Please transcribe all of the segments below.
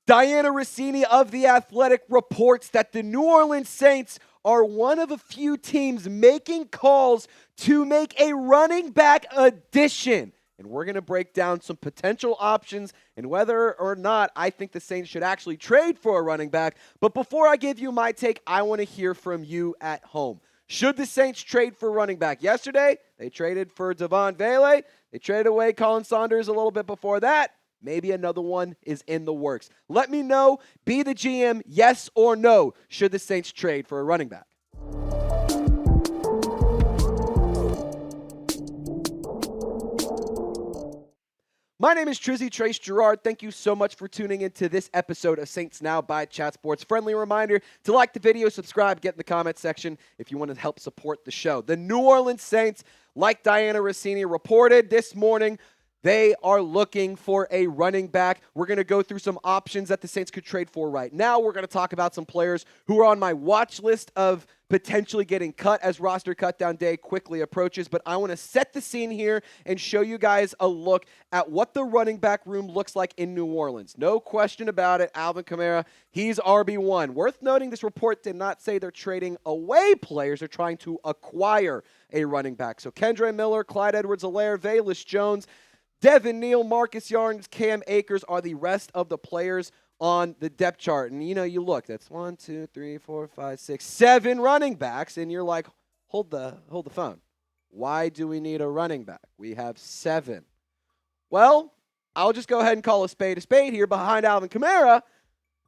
Dianna Russini of The Athletic reports that the New Orleans Saints are one of a few teams making calls to make a running back addition. And we're going to break down some potential options and whether or not I think the Saints should actually trade for a running back. But before I give you my take, I want to hear from you at home. Should the Saints trade for running back? Yesterday, they traded for Devaughn Vele. They traded away Colin Saunders a little bit before that. Maybe another one is in the works. Let me know, be the GM, yes or no, should the Saints trade for a running back? My name is Trace Gerard. Thank you so much for tuning into this episode of Saints Now by Chat Sports. Friendly reminder to like the video, subscribe, get in the comment section if you want to help support the show. The New Orleans Saints, like Dianna Russini reported this morning, they are looking for a running back. We're going to go through some options that the Saints could trade for right now. We're going to talk about some players who are on my watch list of potentially getting cut as roster cutdown day quickly approaches. But I want to set the scene here and show you guys a look at what the running back room looks like in New Orleans. No question about it. Alvin Kamara, he's RB1. Worth noting, this report did not say they're trading away players. They're trying to acquire a running back. So Kendre Miller, Clyde Edwards-Helaire, Velus Jones, Devin Neal, Marcus Yarns, Cam Akers are the rest of the players on the depth chart. And, you look, that's 1, 2, 3, 4, 5, 6, 7 running backs, and you're like, hold the phone. Why do we need a running back? We have 7. Well, I'll just go ahead and call a spade here. Behind Alvin Kamara,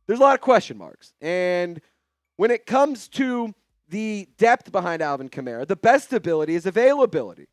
there's a lot of question marks. And when it comes to the depth behind Alvin Kamara, the best ability is availability.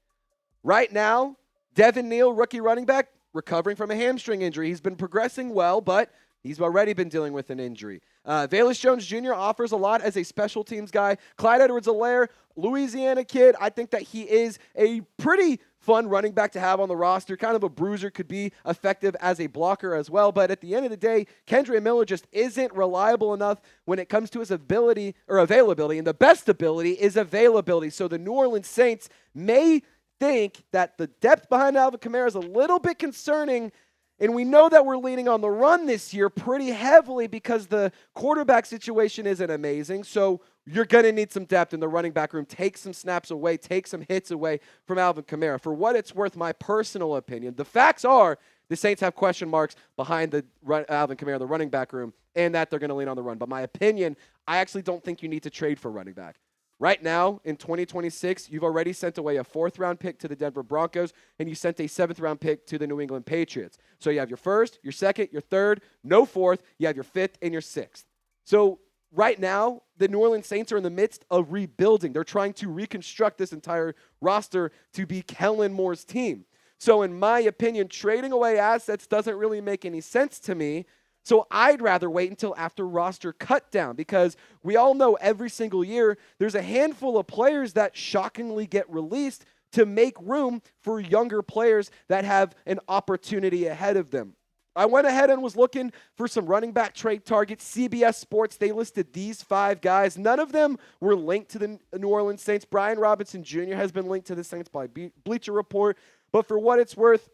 Right now, Devin Neal, rookie running back, recovering from a hamstring injury. He's been progressing well, but he's already been dealing with an injury. Velus Jones Jr. offers a lot as a special teams guy. Clyde Edwards-Helaire, Louisiana kid. I think that he is a pretty fun running back to have on the roster. Kind of a bruiser, could be effective as a blocker as well. But at the end of the day, Kendre Miller just isn't reliable enough when it comes to his ability or availability. And the best ability is availability. So the New Orleans Saints may think that the depth behind Alvin Kamara is a little bit concerning, and we know that we're leaning on the run this year pretty heavily because the quarterback situation isn't amazing. So you're going to need some depth in the running back room. Take some snaps away, take some hits away from Alvin Kamara. For what it's worth, my personal opinion, the facts are the Saints have question marks behind the Alvin Kamara, the running back room, and that they're going to lean on the run. But my opinion, I actually don't think you need to trade for running back. Right now, in 2026, you've already sent away a 4th-round pick to the Denver Broncos, and you sent a 7th-round pick to the New England Patriots. So you have your 1st, your 2nd, your 3rd, no 4th. You have your 5th and your 6th. So right now, the New Orleans Saints are in the midst of rebuilding. They're trying to reconstruct this entire roster to be Kellen Moore's team. So in my opinion, trading away assets doesn't really make any sense to me. So I'd rather wait until after roster cut down, because we all know every single year there's a handful of players that shockingly get released to make room for younger players that have an opportunity ahead of them. I went ahead and was looking for some running back trade targets. CBS Sports, they listed these 5 guys. None of them were linked to the New Orleans Saints. Brian Robinson Jr. has been linked to the Saints by Bleacher Report. But for what it's worth,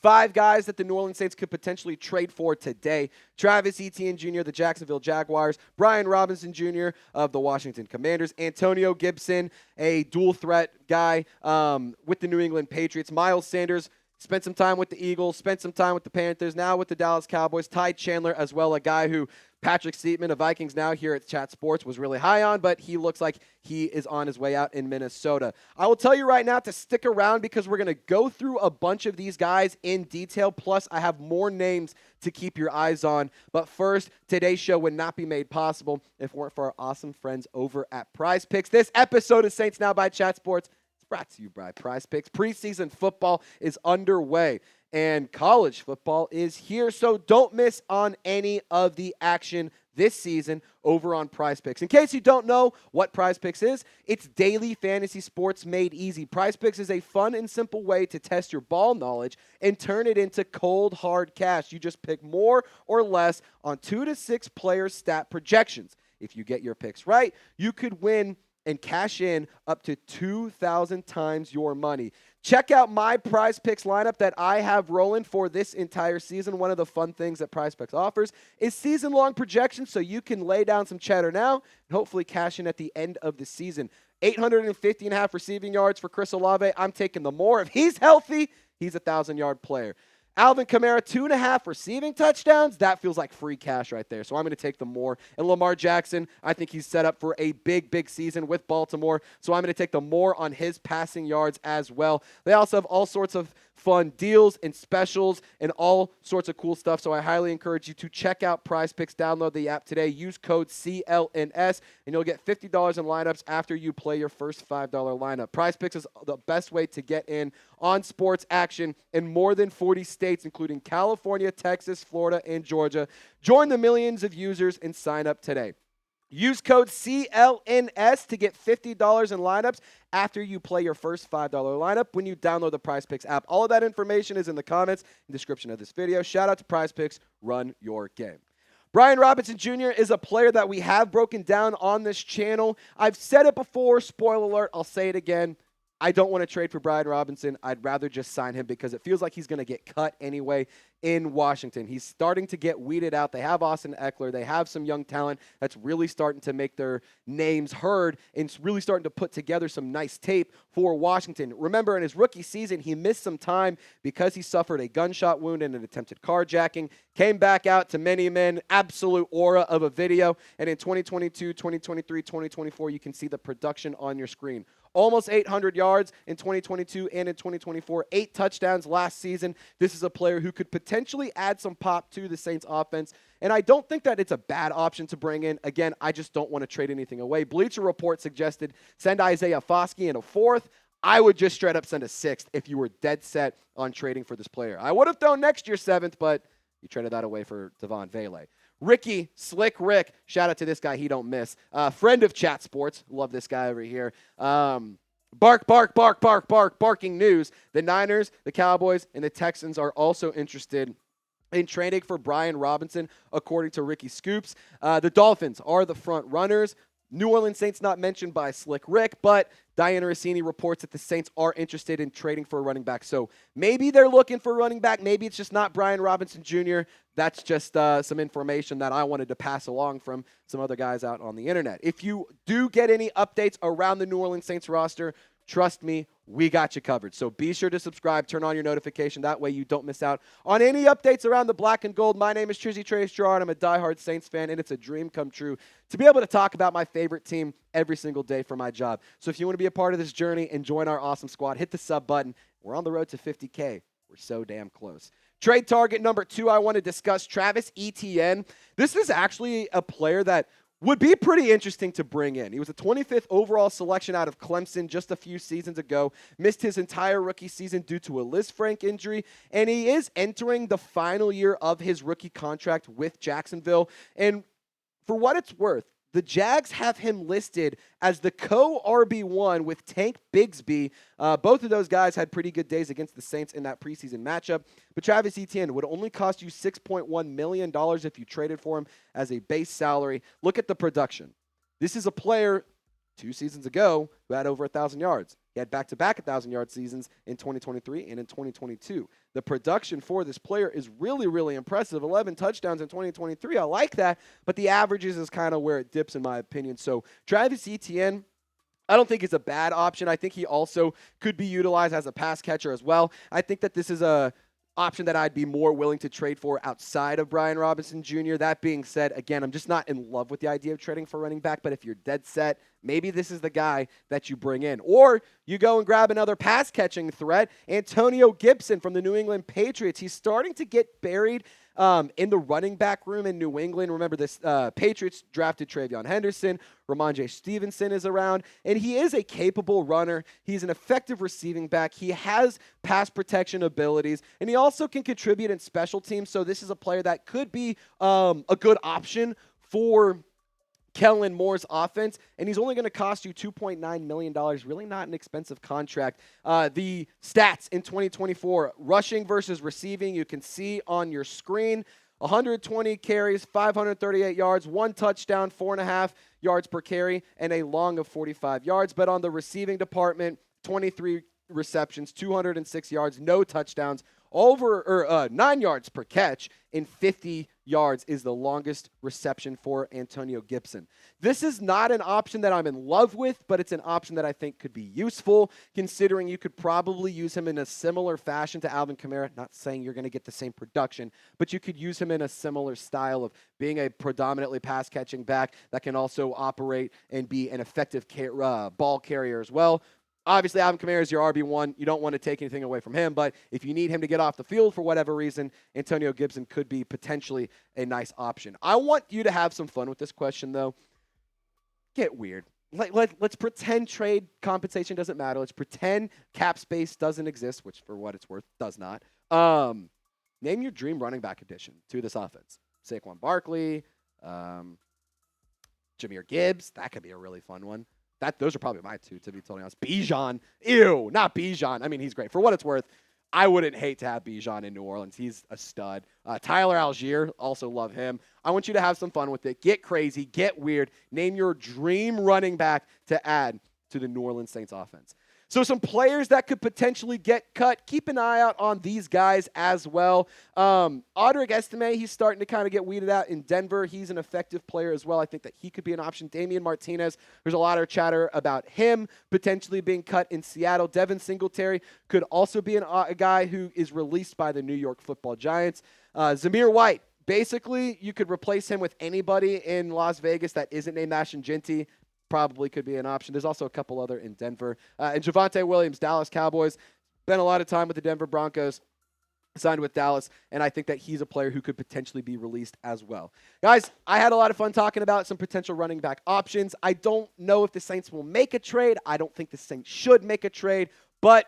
5 guys that the New Orleans Saints could potentially trade for today. Travis Etienne Jr., the Jacksonville Jaguars. Brian Robinson Jr. of the Washington Commanders. Antonio Gibson, a dual threat guy with the New England Patriots. Miles Sanders spent some time with the Eagles, spent some time with the Panthers, now with the Dallas Cowboys. Ty Chandler as well, a guy who Patrick Seatman of Vikings now here at Chat Sports was really high on, but he looks like he is on his way out in Minnesota. I will tell you right now to stick around because we're going to go through a bunch of these guys in detail. Plus, I have more names to keep your eyes on. But first, today's show would not be made possible if it weren't for our awesome friends over at PrizePicks. This episode of Saints Now by Chat Sports is brought to you by PrizePicks. Preseason football is underway, and college football is here, so don't miss on any of the action this season over on PrizePicks. In case you don't know what PrizePicks is, it's daily fantasy sports made easy. PrizePicks is a fun and simple way to test your ball knowledge and turn it into cold, hard cash. You just pick more or less on 2 to 6 player stat projections. If you get your picks right, you could win and cash in up to 2,000 times your money. Check out my PrizePicks lineup that I have rolling for this entire season. One of the fun things that PrizePicks offers is season-long projections, so you can lay down some cheddar now and hopefully cash in at the end of the season. 850.5 receiving yards for Chris Olave. I'm taking the more. If he's healthy, he's a 1,000-yard player. Alvin Kamara, 2.5 receiving touchdowns. That feels like free cash right there. So I'm going to take the more. And Lamar Jackson, I think he's set up for a big, big season with Baltimore. So I'm going to take the more on his passing yards as well. They also have all sorts of fun deals and specials and all sorts of cool stuff. So I highly encourage you to check out PrizePicks. Download the app today. Use code CLNS, and you'll get $50 in lineups after you play your first $5 lineup. PrizePicks is the best way to get in on sports action in more than 40 states, including California, Texas, Florida, and Georgia. Join the millions of users and sign up today. Use code CLNS to get $50 in lineups after you play your first $5 lineup when you download the PrizePicks app. All of that information is in the comments and description of this video. Shout out to PrizePicks. Run your game. Brian Robinson Jr. is a player that we have broken down on this channel. I've said it before. Spoiler alert. I'll say it again. I don't want to trade for Brian Robinson. I'd rather just sign him because it feels like he's going to get cut anyway in Washington. He's starting to get weeded out. They have Austin Eckler. They have some young talent that's really starting to make their names heard and it's really starting to put together some nice tape for Washington. Remember, in his rookie season, he missed some time because he suffered a gunshot wound in an attempted carjacking, came back out to many men, absolute aura of a video, and in 2022, 2023, 2024, you can see the production on your screen. Almost 800 yards in 2022 and in 2024, 8 touchdowns last season. This is a player who could potentially add some pop to the Saints offense, and I don't think that it's a bad option to bring in. Again, I just don't want to trade anything away. Bleacher Report suggested send Isaiah Foskey in a 4th. I would just straight up send a 6th if you were dead set on trading for this player. I would have thrown next year's 7th, but you traded that away for Devaughn Vele. Ricky, Slick Rick, shout out to this guy, he don't miss. Friend of Chat Sports, love this guy over here. Barking news. The Niners, the Cowboys, and the Texans are also interested in trading for Brian Robinson, according to Ricky Scoops. The Dolphins are the front runners. New Orleans Saints not mentioned by Slick Rick, but Dianna Russini reports that the Saints are interested in trading for a running back. So maybe they're looking for a running back. Maybe it's just not Brian Robinson Jr. That's just some information that I wanted to pass along from some other guys out on the internet. If you do get any updates around the New Orleans Saints roster, trust me, we got you covered. So be sure to subscribe, turn on your notification. That way you don't miss out on any updates around the black and gold. My name is Trizzy Trace Gerard. I'm a diehard Saints fan, and it's a dream come true to be able to talk about my favorite team every single day for my job. So if you want to be a part of this journey and join our awesome squad, hit the sub button. We're on the road to 50K. We're so damn close. Trade target number 2 I want to discuss, Travis Etienne. This is actually a player that would be pretty interesting to bring in. He was a 25th overall selection out of Clemson just a few seasons ago, missed his entire rookie season due to a Lisfranc injury, and he is entering the final year of his rookie contract with Jacksonville. And for what it's worth, the Jags have him listed as the co-RB1 with Tank Bigsby. Both of those guys had pretty good days against the Saints in that preseason matchup. But Travis Etienne would only cost you $6.1 million if you traded for him as a base salary. Look at the production. This is a player 2 seasons ago who had over 1,000 yards. He had back-to-back 1,000-yard seasons in 2023 and in 2022. The production for this player is really, really impressive. 11 touchdowns in 2023. I like that, but the averages is kind of where it dips in my opinion. So Travis Etienne, I don't think is a bad option. I think he also could be utilized as a pass catcher as well. I think that this is a option that I'd be more willing to trade for outside of Brian Robinson Jr. That being said, again, I'm just not in love with the idea of trading for running back, but if you're dead set, maybe this is the guy that you bring in. Or you go and grab another pass-catching threat, Antonio Gibson from the New England Patriots. He's starting to get buried in the running back room in New England. Remember, this Patriots drafted Travion Henderson. Ramondre Stevenson is around, and he is a capable runner. He's an effective receiving back. He has pass protection abilities, and he also can contribute in special teams. So this is a player that could be a good option for Kellen Moore's offense, and he's only going to cost you $2.9 million. Really not an expensive contract. The stats in 2024, rushing versus receiving, you can see on your screen. 120 carries, 538 yards, 1 touchdown, 4.5 yards per carry, and a long of 45 yards. But on the receiving department, 23 receptions, 206 yards, no touchdowns, 9 yards per catch, and 50 yards is the longest reception for Antonio Gibson. This is not an option that I'm in love with, but it's an option that I think could be useful, considering you could probably use him in a similar fashion to Alvin Kamara. Not saying you're going to get the same production, but you could use him in a similar style of being a predominantly pass-catching back that can also operate and be an effective ball carrier as well. Obviously, Alvin Kamara is your RB1. You don't want to take anything away from him, but if you need him to get off the field for whatever reason, Antonio Gibson could be potentially a nice option. I want you to have some fun with this question, though. Get weird. Let's pretend trade compensation doesn't matter. Let's pretend cap space doesn't exist, which for what it's worth does not. Name your dream running back addition to this offense. Saquon Barkley, Jahmyr Gibbs. That could be a really fun one. Those are probably my two, to be totally honest. Bijan. Ew, not Bijan. I mean, he's great. For what it's worth, I wouldn't hate to have Bijan in New Orleans. He's a stud. Tyler Algier, also love him. I want you to have some fun with it. Get crazy. Get weird. Name your dream running back to add to the New Orleans Saints offense. So some players that could potentially get cut. Keep an eye out on these guys as well. Audric Estime, he's starting to kind of get weeded out in Denver. He's an effective player as well. I think that he could be an option. Damian Martinez, there's a lot of chatter about him potentially being cut in Seattle. Devin Singletary could also be a guy who is released by the New York Football Giants. Zamir White, basically you could replace him with anybody in Las Vegas that isn't named Ashton Jeanty. Probably could be an option. There's also a couple other in Denver. And Javonte Williams, Dallas Cowboys, spent a lot of time with the Denver Broncos, signed with Dallas, and I think that he's a player who could potentially be released as well. Guys, I had a lot of fun talking about some potential running back options. I don't know if the Saints will make a trade. I don't think the Saints should make a trade, but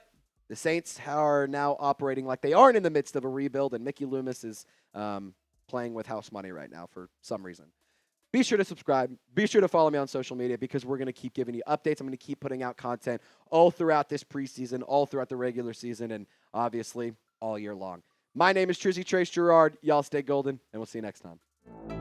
the Saints are now operating like they aren't in the midst of a rebuild, and Mickey Loomis is playing with house money right now for some reason. Be sure to subscribe. Be sure to follow me on social media because we're going to keep giving you updates. I'm going to keep putting out content all throughout this preseason, all throughout the regular season, and obviously all year long. My name is Trace Gerard. Y'all stay golden, and we'll see you next time.